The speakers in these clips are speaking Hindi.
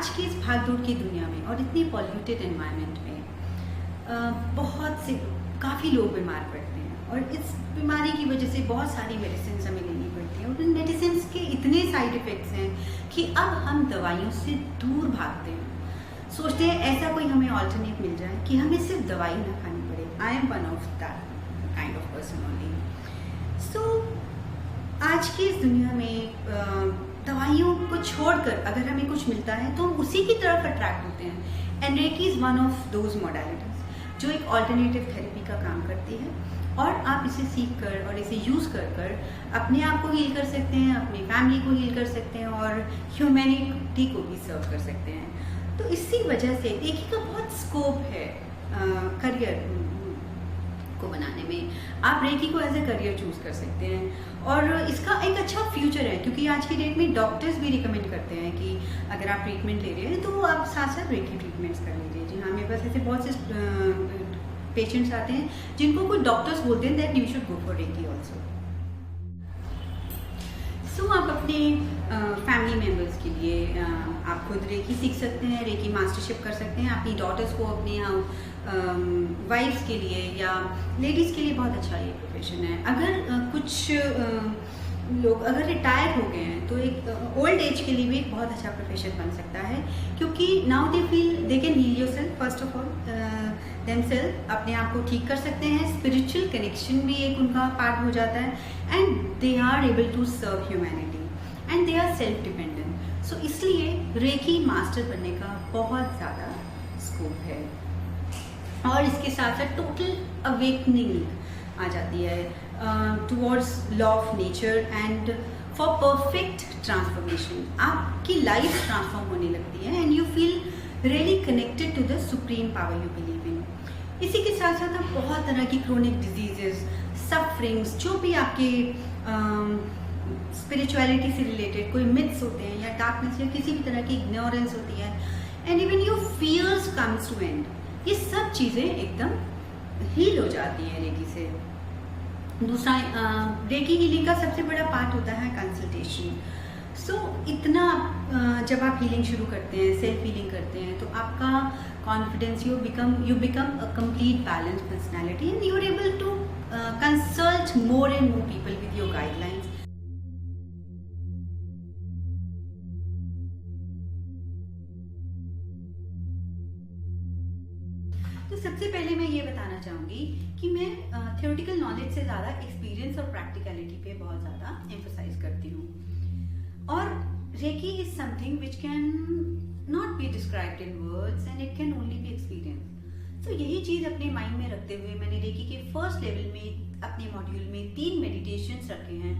आज की इस भागदौड़ की दुनिया में और इतनी पॉल्यूटेड एनवायरनमेंट में बहुत से काफ़ी लोग बीमार पड़ते हैं और इस बीमारी की वजह से बहुत सारी मेडिसिन हमें लेनी पड़ती हैं और उन मेडिसिन के इतने साइड इफ़ेक्ट्स हैं कि अब हम दवाइयों से दूर भागते हैं। सोचते हैं ऐसा कोई हमें ऑल्टरनेट मिल जाए कि हमें सिर्फ दवाई ना खानी पड़े। I am one of that kind of person only. So आज की इस दुनिया में दवाइयों को छोड़कर अगर हमें कुछ मिलता है तो हम उसी की तरफ अट्रैक्ट होते हैं। And reiki is one of those modalities जो एक ऑल्टरनेटिव थेरेपी का काम करती है और आप इसे सीख कर और इसे यूज़ कर कर अपने आप को हील कर सकते हैं, अपनी फैमिली को हील कर सकते हैं और ह्यूमैनिटी को भी सर्व कर सकते हैं। तो इसी वजह से रेकी का बहुत स्कोप है करियर को बनाने में। आप रेकी को एज ए करियर चूज कर सकते हैं और इसका एक अच्छा फ्यूचर है क्योंकि आज की डेट में डॉक्टर्स भी रिकमेंड करते हैं कि अगर आप ट्रीटमेंट ले रहे हैं तो आप साथ साथ रेकी ट्रीटमेंट्स कर लीजिए। जी हाँ, मेरे पास ऐसे बहुत से पेशेंट्स आते हैं जिनको कोई डॉक्टर्स बोलते हैं that you should go for Reiki also. So आप अपने फैमिली मेम्बर्स के लिए आप खुद रेकी सीख सकते हैं, रेकी मास्टरशिप कर सकते हैं। अपनी डॉटर्स को, अपनी वाइफ्स के लिए या लेडीज़ के लिए बहुत अच्छा ये प्रोफेशन है। अगर कुछ लोग अगर रिटायर हो गए हैं तो एक ओल्ड एज के लिए भी एक बहुत अच्छा प्रोफेशन बन सकता है क्योंकि now they feel they can heal yourself first of all themselves, अपने आप को ठीक कर सकते हैं। स्पिरिचुअल कनेक्शन भी एक उनका पार्ट हो जाता है and they are able to serve humanity and they are self dependent. So इसलिए रेकी मास्टर बनने का बहुत ज़्यादा स्कोप है और इसके साथ साथ टोटल अवेकनिंग आ जाती है towards law of nature and for perfect transformation. आपकी लाइफ ट्रांसफॉर्म होने लगती है and you feel really connected to the supreme power you believe in. इसी के साथ साथ आप बहुत तरह की क्रोनिक डिजीजेस, सफरिंग्स, जो भी आपके स्पिरिचुअलिटी से रिलेटेड कोई मिथ्स होते हैं या डार्कनेस या किसी भी तरह की इग्नोरेंस होती है and even your fears comes to end, ये सब चीज़ें एकदम हील हो जाती हैं रेकी से। दूसरा रेकी हीलिंग का सबसे बड़ा पार्ट होता है कंसल्टेशन। सो इतना जब आप हीलिंग शुरू करते हैं, सेल्फ हीलिंग करते हैं तो आपका confidence, you become a complete balance personality and you are able to consult more and more people with your guidelines. तो सबसे पहले मैं ये बताना चाहूँगी कि मैं थ्योरेटिकल नॉलेज से ज़्यादा एक्सपीरियंस और प्रैक्टिकलिटी पे बहुत ज़्यादा एम्फसाइज करती हूँ और reiki is something which can not be described in words and it can only be experience. तो यही चीज़ अपने माइंड में रखते हुए मैंने रेकी के फर्स्ट लेवल में अपने मॉड्यूल में 3 मेडिटेशंस रखे हैं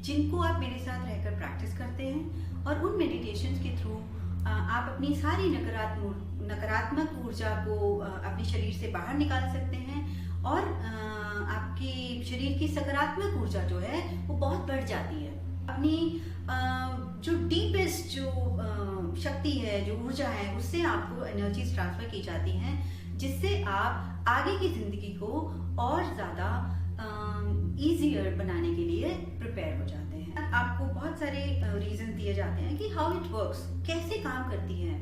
जिनको आप मेरे साथ रहकर प्रैक्टिस करते हैं और उन मेडिटेशंस के थ्रू आप अपनी सारी नकारात्मक ऊर्जा को अपने शरीर से बाहर निकाल सकते हैं और आपके शरीर की सकारात्मक ऊर्जा जो है वो बहुत बढ़ जाती है। अपनी जो डीपेस्ट जो शक्ति है, जो ऊर्जा है, उससे आपको एनर्जीज ट्रांसफर की जाती हैं जिससे आप आगे की जिंदगी को और ज़्यादा ईजियर बनाने के लिए प्रिपेयर हो जाते हैं। आपको बहुत सारे रीजन दिए जाते हैं कि हाउ इट वर्क्स, कैसे काम करती है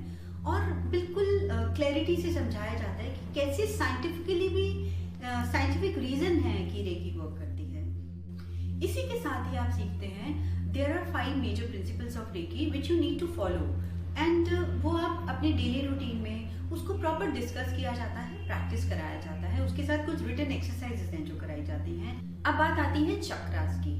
और बिल्कुल क्लैरिटी से समझाया जाता है कि कैसे साइंटिफिकली भी साइंटिफिक रीजन है कि रेकी वर्क करती है। इसी के साथ ही आप सीखते हैं there are 5 major principles of reiki which you need to follow and वो आप अपने डेली रूटीन में उसको प्रॉपर डिस्कस किया जाता है, प्रैक्टिस कराया जाता है। उसके साथ कुछ रिटन एक्सरसाइजेस हैं जो कराई जाती हैं। अब बात आती है चक्रास की।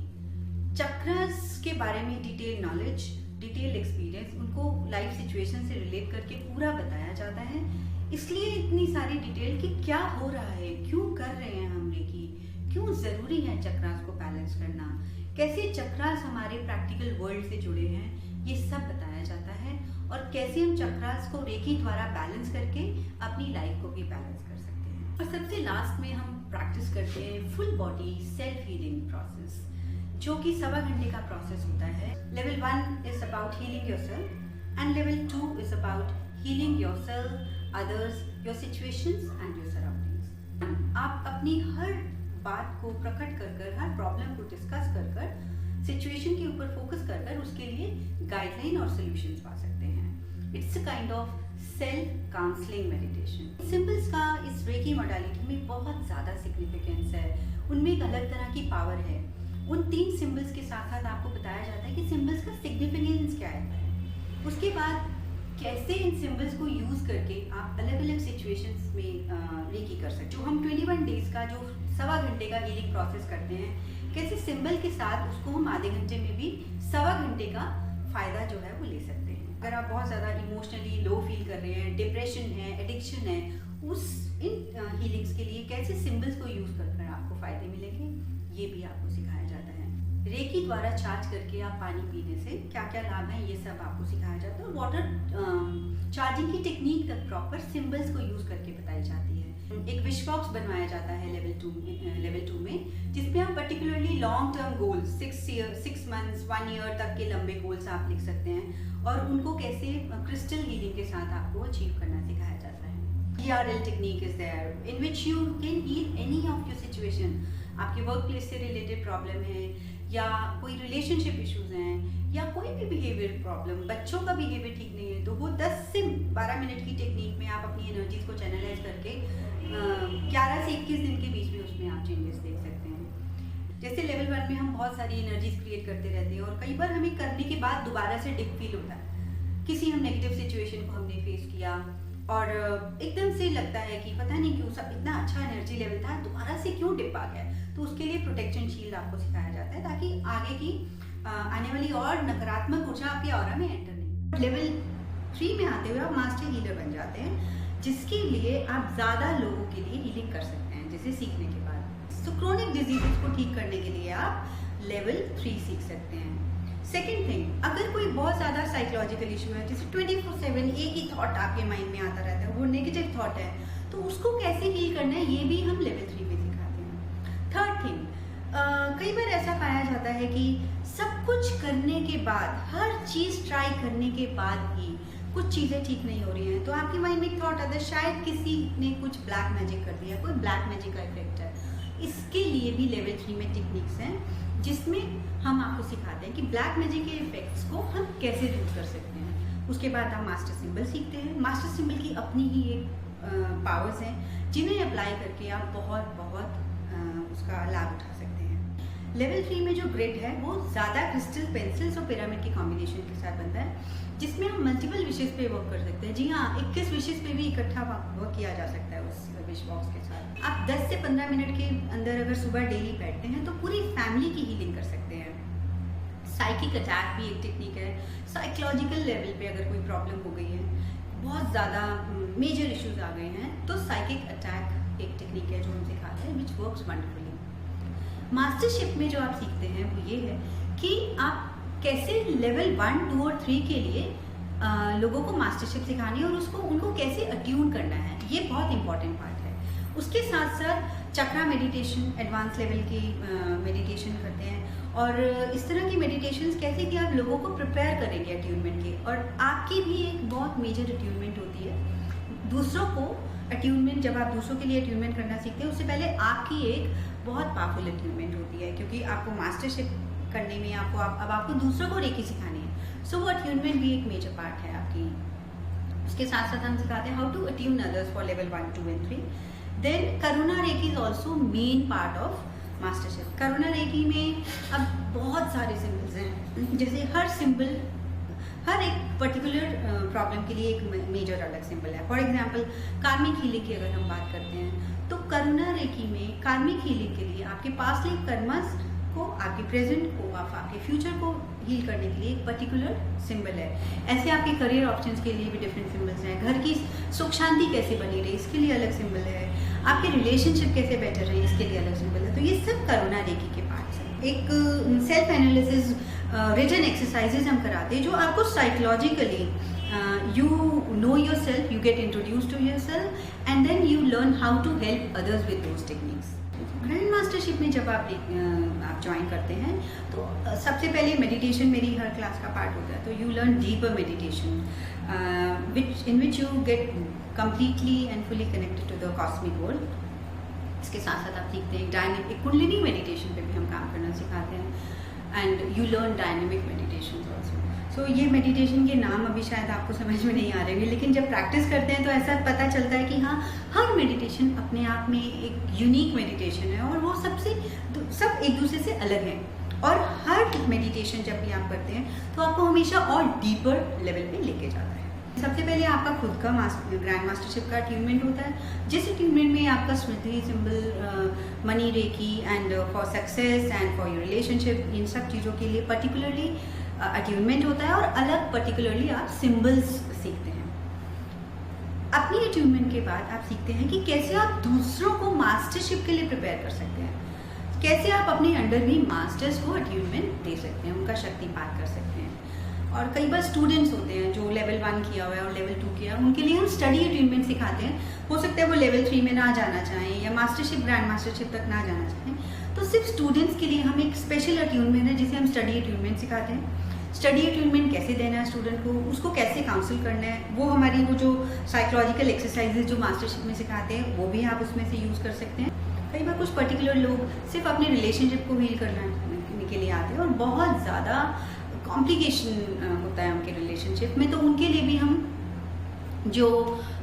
चक्रास के बारे में डिटेल नॉलेज, डिटेल एक्सपीरियंस, उनको लाइफ सिचुएशन से रिलेट करके पूरा बताया जाता है। इसलिए इतनी सारी डिटेल कि क्या हो रहा है, क्यों कर रहे हैं हम रेकी, क्यों ज़रूरी है चक्रास को बैलेंस करना, कैसे चक्रास हमारे प्रैक्टिकल वर्ल्ड से जुड़े हैं, ये सब बताया जाता है और कैसे हम चक्रास को रेकी द्वारा बैलेंस करके अपनी लाइफ को भी बैलेंस कर सकते हैं। और सबसे लास्ट में हम प्रैक्टिस करते हैं full body self healing process जो कि 1.25 घंटे का प्रोसेस होता है। Level 1 is about healing yourself and level 2 is about healing yourself, others, your situations and your surroundings. आप अपनी हर बात को प्रकट कर हर प्रॉब्लम को डिस्कस कर सिचुएशन के ऊपर फोकस कर उसके लिए गाइडलाइन और सोल्यूशंस पा सकते हैं। It's a kind of self counselling meditation. Symbols का इस रेकी मॉडलिटी में बहुत ज़्यादा सिग्निफिकेंस है, उनमें एक अलग तरह की पावर है। उन 3 सिंबल्स के साथ साथ आपको बताया जाता है कि सिंबल्स का सिग्निफिकेंस क्या है, उसके बाद कैसे इन सिंबल्स को यूज़ करके आप अलग अलग सिचुएशंस में रेकी कर सकते हो। जो हम 21 डेज का जो 1.25 घंटे का हीलिंग प्रोसेस करते हैं, कैसे सिंबल के साथ उसको हम आधे घंटे में भी 1.25 घंटे का फ़ायदा जो है वो ले सकते हैं। अगर आप बहुत ज़्यादा इमोशनली लो फील कर रहे हैं, डिप्रेशन है, एडिक्शन है, उस इन हीलिंग्स के लिए कैसे सिंबल्स को यूज़ कर आपको फ़ायदे मिलेंगे, ये भी आपको सिखाया जाता है। रेकी द्वारा चार्ज करके आप पानी पीने से क्या क्या लाभ हैं, ये सब आपको सिखाया जाता है। और वाटर चार्जिंग की टेक्निक तक प्रॉपर सिंबल्स को यूज़ करके बताई जाती है। एक विश बॉक्स बनवाया जाता है लेवल 2 में, जिसमें आप particularly long term goals 6 months 1 year तक के लंबे गोल्स आप लिख सकते हैं और उनको कैसे क्रिस्टल हीलिंग के साथ आपको अचीव करना सिखाया जाता है। ERL technique is there in which you can heal any of your situation. आपके वर्क प्लेस से रिलेटेड प्रॉब्लम है या कोई रिलेशनशिप इश्यूज हैं या कोई भी बिहेवियर प्रॉब्लम, बच्चों का बिहेवियर ठीक नहीं है, तो वो 10 से 12 मिनट की टेक्निक में आप अपनी एनर्जीज को चैनलाइज करके 11 से 21 दिन के बीच में उसमें आप चेंजेस देख सकते हैं। जैसे लेवल 1 में हम बहुत सारी एनर्जीज क्रिएट करते रहते हैं और कई बार हमें करने के बाद दोबारा से डिप फील होता है। किसी हम नेगेटिव सिचुएशन को हमने फेस किया और एकदम से लगता है कि पता नहीं क्यों सब इतना अच्छा एनर्जी लेवल था, दोबारा से क्यों डिप आ गया। तो उसके लिए प्रोटेक्शन शील्ड आपको सिखाया जाता है ताकि आगे की आने वाली और नकारात्मक ऊर्जा आपके ऑरा में एंटर नहीं। लेवल 3 में आते हुए आप मास्टर हीलर बन जाते हैं, जिसके लिए आप ज़्यादा लोगों के लिए हीलिंग कर सकते हैं, जैसे सीखने के बाद। सो क्रोनिक डिजीजेस को ठीक करने के लिए आप लेवल 3 सीख सकते हैं। सेकेंड थिंग, अगर कोई बहुत ज़्यादा साइकोलॉजिकल इशू है, जैसे 24/7 एक ही थॉट आपके माइंड में आता रहता है, वो नेगेटिव थॉट है, तो उसको कैसे हील करना है, ये भी हम लेवल 3 में सिखाते हैं। थर्ड थिंग, कई बार ऐसा पाया जाता है कि सब कुछ करने के बाद, हर चीज़ ट्राई करने के बाद भी कुछ चीज़ें ठीक नहीं हो रही हैं, तो आपके माइंड में एक थॉट आता है शायद किसी ने कुछ ब्लैक मैजिक कर दिया, कोई ब्लैक मैजिक का इफेक्ट है। इसके लिए भी लेवल 3 में टेक्निक्स हैं जिसमें हम आपको सिखाते हैं कि ब्लैक मैजिक के इफेक्ट्स को हम कैसे दूर कर सकते हैं। उसके बाद हम मास्टर सिंबल सीखते हैं। मास्टर सिंबल की अपनी ही एक पावर्स हैं जिन्हें अप्लाई करके आप बहुत उसका लाभ उठा सकते हैं। लेवल 3 में जो ग्रिड है वो ज़्यादा क्रिस्टल, पेंसिल्स और पिरामिड के कॉम्बिनेशन के साथ बनता है, जिसमें हम मल्टीपल विशेष पे वर्क कर सकते हैं। जी हाँ, 21 विशेष पे भी इकट्ठा वर्क किया जा सकता है उस विश बॉक्स के साथ। आप 10 से 15 मिनट के अंदर अगर सुबह डेली बैठते हैं तो पूरी फैमिली की हीलिंग कर सकते हैं। साइकिक अटैक भी एक टेक्निक है। साइकोलॉजिकल लेवल पे अगर कोई प्रॉब्लम हो गई है, बहुत ज़्यादा मेजर इश्यूज आ गए हैं, तो साइकिक अटैक एक टेक्निक है जो हम सिखाते हैं, विच वर्क्स वंडरफुली। मास्टरशिप में जो आप सीखते हैं वो ये है कि आप कैसे लेवल 1, 2 और 3 के लिए लोगों को मास्टरशिप सिखानी है और उनको कैसे अट्यून करना है, ये बहुत इंपॉर्टेंट पार्ट है। उसके साथ साथ चक्रा मेडिटेशन, एडवांस लेवल की मेडिटेशन करते हैं और इस तरह की मेडिटेशंस कैसे कि आप लोगों को प्रिपेयर करेंगे अट्यूनमेंट के, और आपकी भी एक बहुत मेजर अट्यूनमेंट होती है। दूसरों को अट्यूनमेंट, जब आप दूसरों के लिए अट्यूनमेंट करना सीखते हैं, उससे पहले आपकी एक बहुत पावरफुल अट्यूनमेंट होती है, क्योंकि आपको मास्टरशिप करने में आपको दूसरों को रेकी सिखानी है। सो वो अट्यूनमेंट भी एक मेजर पार्ट है आपकी। उसके साथ साथ हम सिखाते हैं how to attune others for level 1, 2 and 3। Then Karuna reiki is also main part of mastership. Karuna reiki में अब बहुत सारे सिंबल्स हैं, जैसे हर सिंबल हर एक पर्टिकुलर प्रॉब्लम के लिए एक मेजर अलग सिंबल है। फॉर एग्जाम्पल कार्मिक हीलिंग की अगर हम बात करते हैं तो करुणा रेकी में कार्मिक हीलिंग के लिए आपके पास्ट लाइफ कर्मस को, आपके प्रेजेंट को, आपके फ्यूचर को हील करने के लिए एक पर्टिकुलर सिंबल है। ऐसे आपके करियर ऑप्शंस के लिए भी डिफरेंट सिंबल्स हैं। घर की सुख शांति कैसे बनी रहे, इसके लिए अलग सिंबल है। आपके रिलेशनशिप कैसे बेटर रहे, इसके लिए अलग सिंबल है। तो ये सब करुणा रेकी के पार्ट्स हैं। एक सेल्फ एनालिसिस रिटन एक्सरसाइजेज हम कराते हैं जो आपको psychologically you know yourself, you get introduce to yourself and then you learn how to help others with those techniques. Grand mastership में जब आप ज्वाइन करते हैं तो सबसे पहले मेडिटेशन मेरी हर क्लास का पार्ट होता है। तो you learn deeper meditation in which you get completely and fully connected to the cosmic world. इसके साथ साथ आप सीखते हैं डायनेमिक कुंडलिनी मेडिटेशन पे भी हम काम करना सिखाते हैं and you learn dynamic meditation also. So ये मेडिटेशन के नाम अभी शायद आपको समझ में नहीं आ रहे हैं, लेकिन जब प्रैक्टिस करते हैं तो ऐसा पता चलता है कि हाँ, हर मेडिटेशन अपने आप में एक यूनिक मेडिटेशन है और वो सब एक दूसरे से अलग है। और हर मेडिटेशन जब भी आप करते हैं तो आपको हमेशा और डीपर लेवल पे लेके जाता है। सबसे पहले आपका खुद का ग्रैंड मास्टरशिप का अट्यूनमेंट होता है, जिस अट्यूनमेंट में आपका स्मृति symbol, money, Reiki and for success and for your relationship, इन सब चीज़ों के लिए पर्टिकुलरली अट्यूनमेंट होता है और अलग पर्टिकुलरली आप सिंबल्स सीखते हैं। अपनी अट्यूनमेंट के बाद आप सीखते हैं कि कैसे आप दूसरों को मास्टरशिप के लिए प्रिपेयर कर सकते हैं, कैसे आप अपने अंडर भी मास्टर्स को अट्यूनमेंट दे सकते हैं, उनका शक्तिपात कर सकते हैं। और कई बार स्टूडेंट्स होते हैं जो लेवल 1 किया हुआ है और लेवल 2 किया है, उनके लिए हम स्टडी अट्यूनमेंट सिखाते हैं। हो सकता है वो लेवल 3 में ना जाना चाहें या मास्टरशिप ग्रैंड मास्टरशिप तक ना जाना चाहें, तो सिर्फ स्टूडेंट्स के लिए हम एक स्पेशल अट्यूनमेंट है जिसे हम स्टडी अट्यूनमेंट सिखाते हैं। स्टडी अट्यूनमेंट कैसे देना है स्टूडेंट को, उसको कैसे काउंसिल करना है, वो हमारी वो जो साइकोलॉजिकल एक्सरसाइजेज जो मास्टरशिप में सिखाते हैं वो भी आप उसमें से यूज़ कर सकते हैं। कई बार कुछ पर्टिकुलर लोग सिर्फ अपने रिलेशनशिप को हील करने के लिए आते हैं और बहुत ज़्यादा कॉम्प्लिकेशन होता है उनके रिलेशनशिप में, तो उनके लिए भी हम जो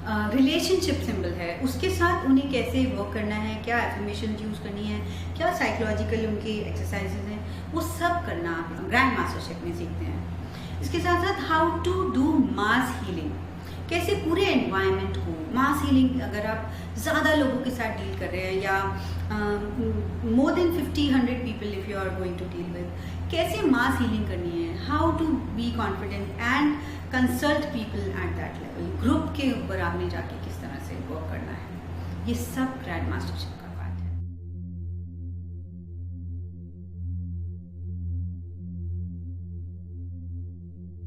रिलेशनशिप सिंबल है उसके साथ उन्हें कैसे वर्क करना है, क्या एफर्मेशन यूज़ करनी है, क्या साइकोलॉजिकल उनकी एक्सरसाइजेज हैं, वो सब करना आप ग्रैंड मास्टरशिप में सीखते हैं। इसके साथ साथ how to do mass healing, कैसे पूरे एनवायरनमेंट को मास हीलिंग, अगर आप ज़्यादा लोगों के साथ डील कर रहे हैं या more than 50-100 people if you are going to deal with, कैसे मास हीलिंग करनी है, how to be confident and consult people at that level, group के ऊपर आपने जाके किस तरह से वर्क करना है, ये सब ग्रैंड मास्टरशिप